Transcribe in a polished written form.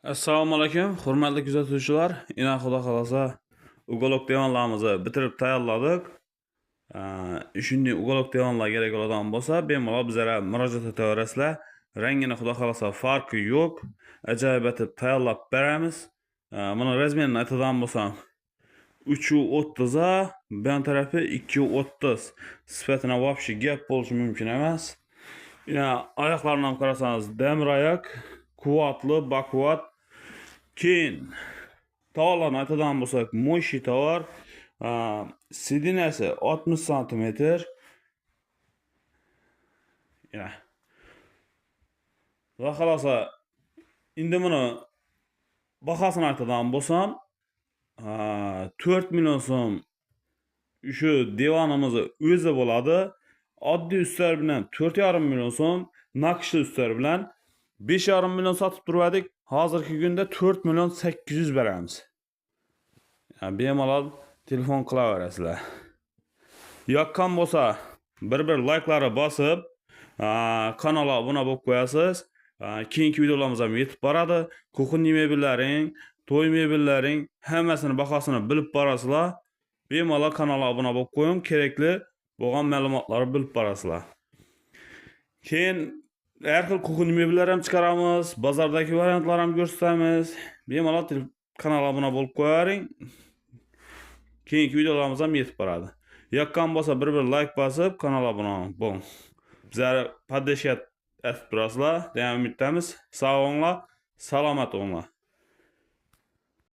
Assalomu alaykum, hurmatli kuzatuvchilar. Ina xudo xolasa ugolok devonlarimizni bitirib tayyorladik. Shunday ugolok devonlar kerak bo'ladigan bo'lsa, bemalol bizlarga murojaat etaverasizlar. Rangini xudo xolasa farqi yo'q. Ajoyib etib tayyorlab beramiz. Buni razmerini aytadigan bo'lsam, 3.30 a, bu tarafi 2.30. Sifatini вообще gap bo'lishi mumkin emas. Ina oyoqlarini ham qarasangiz, demir oyoq, quvvatli, baquvvat. Keyin tovarlarni aytadigan bo'lsak, mo'shi tovar, sidinasi 60 cm. Ya. Va xalosa, endi buni bahosini aytadigan bo'lsam, 4 million so'm shu devonimizni o'zi bo'ladi. Oddiy ustlar bilan 4,5 million so'm, naqshli ustlar bilan 5,5 million sotib turardik. Hozirgi kunda 4 million 800 beramiz. Bemalol telefon qilaverasizlar. Yoqqan bo'lsa, bir like'larni bosib, kanalga obuna bo'lib qo'yasiz. Keyingi videolarimiz ham yetib boradi. Qo'qinli mebellarning, to'y mebellarning hammasini bahosini bilib borasizlar. Bemalol kanalga obuna bo'lib qo'ying, kerakli bo'lgan ma'lumotlarni bilib borasizlar. Keyin har xil qo'qinli mebellar ham chiqaramiz, bozordagi variantlar ham ko'rsatamiz. Bemalol kanalga obuna bo'lib qo'ying. Keyingi videolarimiz ham yetib boradi. Yoqqan bo'lsa bir like bosib, kanalga obuna bo'ling. Bizlar podдержка etib turasizlar. Demak, umiddamiz. Sog' bo'linglar, salomat bo'linglar.